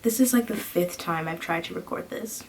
This is like the 5th time I've tried to record this.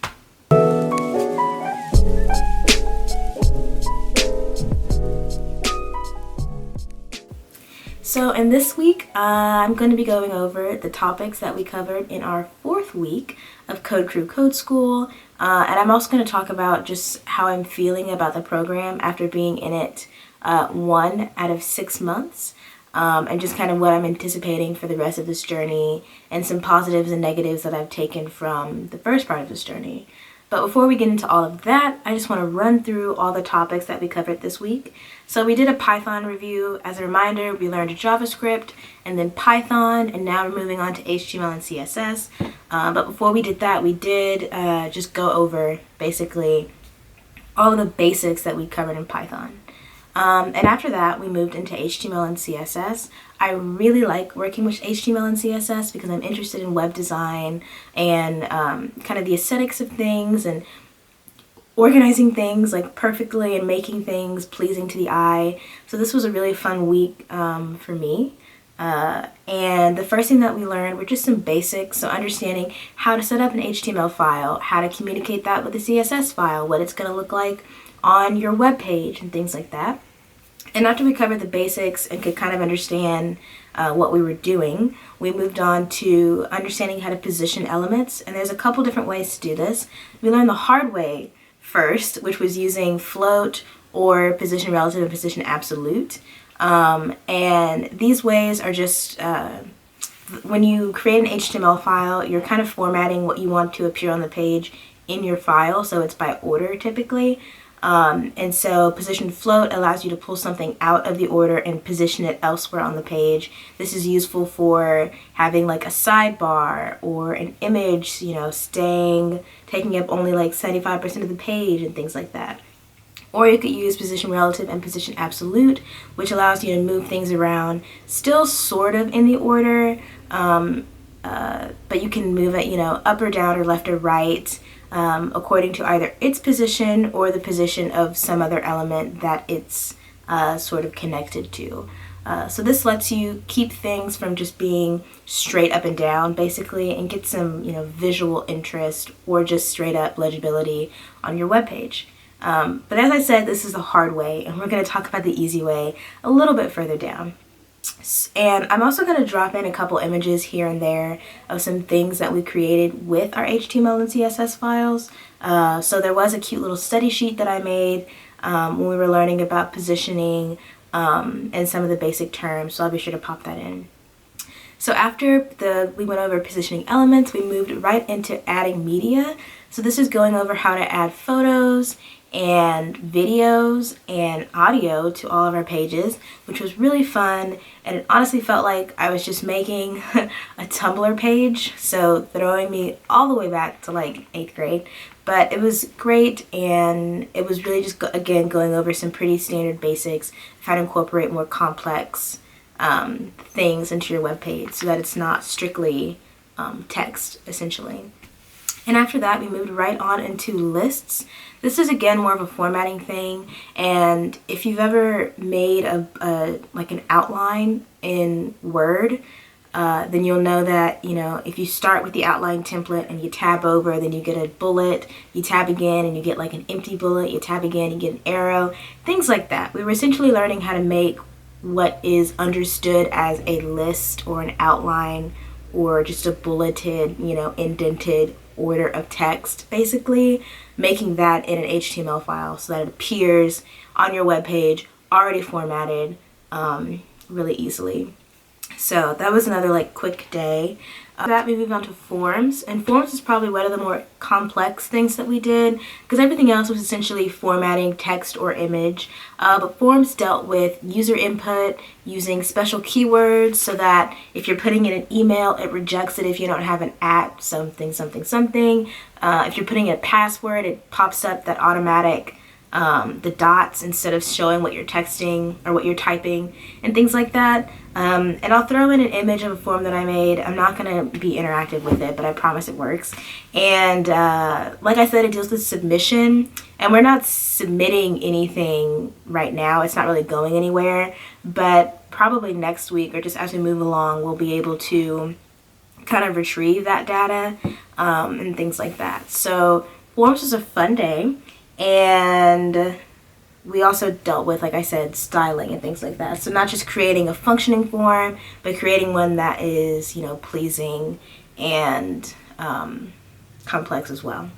So in this week, I'm going to be going over the topics that we covered in our 4th week of CodeCrew Code School. And I'm also going to talk about just how I'm feeling about the program after being in it 1 out of 6 months. And just kind of what I'm anticipating for the rest of this journey and some positives and negatives that I've taken from the first part of this journey. But before we get into all of that, I just want to run through all the topics that we covered this week. So we did a Python review. As a reminder, we learned JavaScript and then Python, and now we're moving on to HTML and CSS. But before we did that, we did just go over basically all of the basics that we covered in Python. And after that, we moved into HTML and CSS. I really like working with HTML and CSS because I'm interested in web design and kind of the aesthetics of things and organizing things like perfectly and making things pleasing to the eye. So this was a really fun week for me. And the first thing that we learned were just some basics. So understanding how to set up an HTML file, how to communicate that with a CSS file, what it's going to look like on your web page and things like that. And after we covered the basics and could kind of understand what we were doing, we moved on to understanding how to position elements. And there's a couple different ways to do this. We learned the hard way first, which was using float or position relative and position absolute. And these ways are just, when you create an HTML file, you're kind of formatting what you want to appear on the page in your file. So it's by order typically. And so position float allows you to pull something out of the order and position it elsewhere on the page. This is useful for having like a sidebar or an image, taking up only like 75% of the page and things like that. Or you could use position relative and position absolute, which allows you to move things around, still sort of in the order, but you can move it, up or down or left or right, according to either its position or the position of some other element that it's sort of connected to. So this lets you keep things from just being straight up and down, basically, and get some, visual interest or just straight up legibility on your web page. But as I said, this is the hard way, and we're going to talk about the easy way a little bit further down. And I'm also going to drop in a couple images here and there of some things that we created with our HTML and CSS files. So there was a cute little study sheet that I made when we were learning about positioning and some of the basic terms, so I'll be sure to pop that in. So after we went over positioning elements, we moved right into adding media. So this is going over how to add photos and videos and audio to all of our pages, which was really fun, and it honestly felt like I was just making a Tumblr page, so throwing me all the way back to like 8th grade. But it was great, and it was really just, again, going over some pretty standard basics of how to incorporate more complex things into your web page so that it's not strictly text, essentially. And after that, we moved right on into lists. This is, again, more of a formatting thing. And if you've ever made like an outline in Word, then you'll know that, if you start with the outline template and you tab over, then you get a bullet, you tab again and you get like an empty bullet, you tab again, you get an arrow, things like that. We were essentially learning how to make what is understood as a list or an outline or just a bulleted, indented order of text, basically making that in an HTML file so that it appears on your web page already formatted really easily. So that was another like quick day. After that, we moved on to forms, and forms is probably one of the more complex things that we did because everything else was essentially formatting text or image, but forms dealt with user input using special keywords so that if you're putting in an email, it rejects it if you don't have an at something something something. If you're putting in a password, it pops up that automatic the dots instead of showing what you're texting or what you're typing and things like that. And I'll throw in an image of a form that I made. I'm not going to be interactive with it, but I promise it works. And like I said, it deals with submission, and we're not submitting anything right now. It's not really going anywhere, but probably next week or just as we move along, we'll be able to kind of retrieve that data and things like that. So forms was a fun day, and we also dealt with, like I said, styling and things like that. So not just creating a functioning form, but creating one that is, pleasing and complex as well.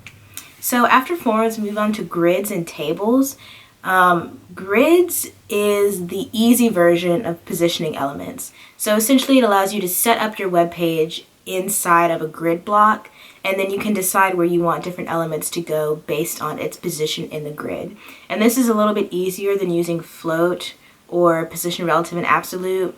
So after forms, we move on to grids and tables. Grids is the easy version of positioning elements. So essentially it allows you to set up your web page inside of a grid block, and then you can decide where you want different elements to go based on its position in the grid. And this is a little bit easier than using float or position relative and absolute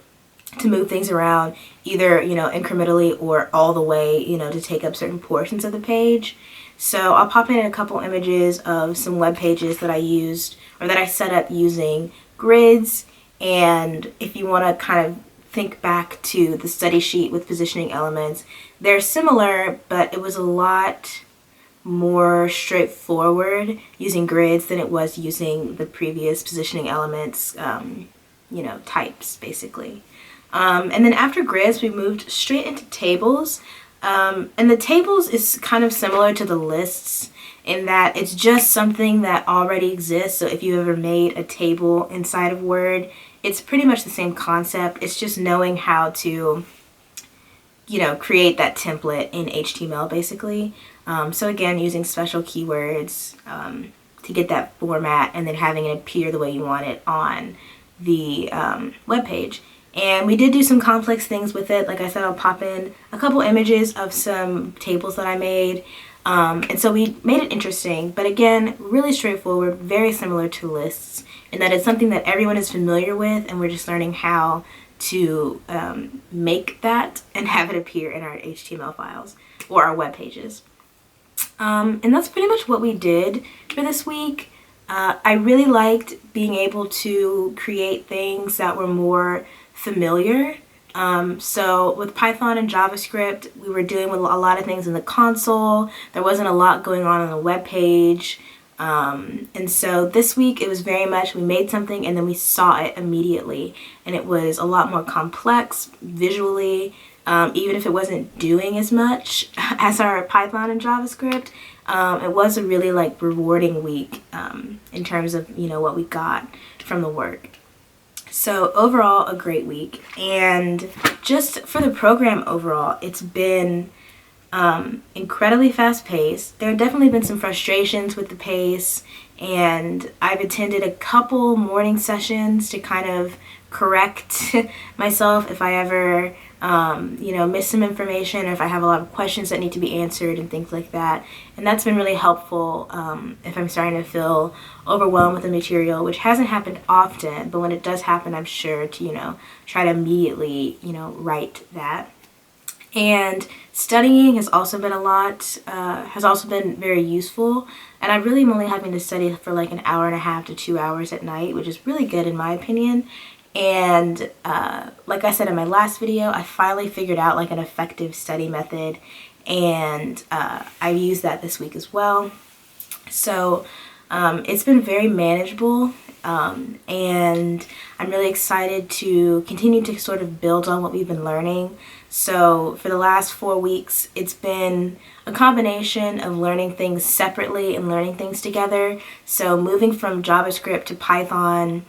to move things around either, incrementally or all the way, to take up certain portions of the page. So I'll pop in a couple images of some web pages that I used or that I set up using grids. And if you want to kind of think back to the study sheet with positioning elements, they're similar, but it was a lot more straightforward using grids than it was using the previous positioning elements, types basically. And then after grids, we moved straight into tables. And the tables is kind of similar to the lists in that it's just something that already exists. So if you ever made a table inside of Word, it's pretty much the same concept. It's just knowing how to, create that template in HTML basically. So again, using special keywords to get that format and then having it appear the way you want it on the web page. And we did do some complex things with it. Like I said, I'll pop in a couple images of some tables that I made. And so we made it interesting, but again, really straightforward, very similar to lists in that it's something that everyone is familiar with, and we're just learning how to make that and have it appear in our HTML files or our web pages. And that's pretty much what we did for this week. I really liked being able to create things that were more familiar. So with Python and JavaScript, we were dealing with a lot of things in the console. There wasn't a lot going on the web page. And so this week it was very much we made something and then we saw it immediately. And it was a lot more complex visually, even if it wasn't doing as much as our Python and JavaScript. It was a really rewarding week in terms of, what we got from the work. So overall, a great week. And just for the program overall, it's been incredibly fast-paced. There have definitely been some frustrations with the pace, and I've attended a couple morning sessions to kind of correct myself if I ever miss some information or if I have a lot of questions that need to be answered and things like that. And that's been really helpful if I'm starting to feel overwhelmed with the material, which hasn't happened often, but when it does happen, I'm sure to, try to immediately, write that. And studying has also been has also been very useful. And I really am only having to study for an hour and a half to 2 hours at night, which is really good in my opinion. And like I said in my last video, I finally figured out an effective study method, and I've used that this week as well. So it's been very manageable, and I'm really excited to continue to sort of build on what we've been learning. So for the last 4 weeks, it's been a combination of learning things separately and learning things together. So moving from JavaScript to Python,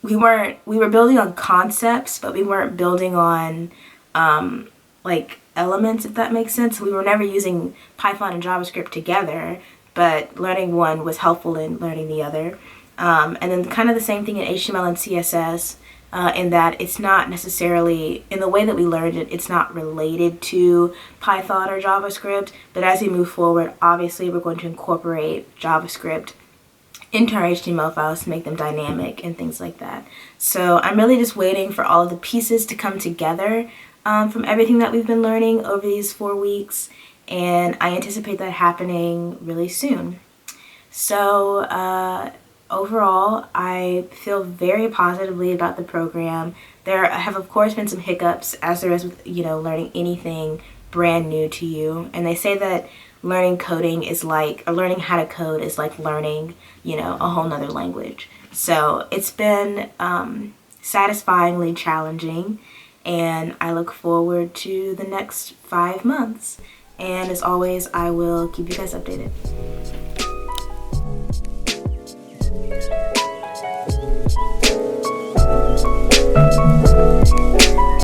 we were building on concepts, but we weren't building on elements, if that makes sense. We were never using Python and JavaScript together, but learning one was helpful in learning the other. And then kind of the same thing in HTML and CSS, in that it's not necessarily, in the way that we learned it, it's not related to Python or JavaScript, but as we move forward, obviously we're going to incorporate JavaScript into our HTML files to make them dynamic and things like that. So I'm really just waiting for all of the pieces to come together from everything that we've been learning over these 4 weeks, and I anticipate that happening really soon. So overall, I feel very positively about the program. There have of course been some hiccups, as there is with learning anything brand new to you, and they say that learning coding is learning how to code is like learning, a whole nother language. So it's been satisfyingly challenging, and I look forward to the next 5 months. And as always, I will keep you guys updated.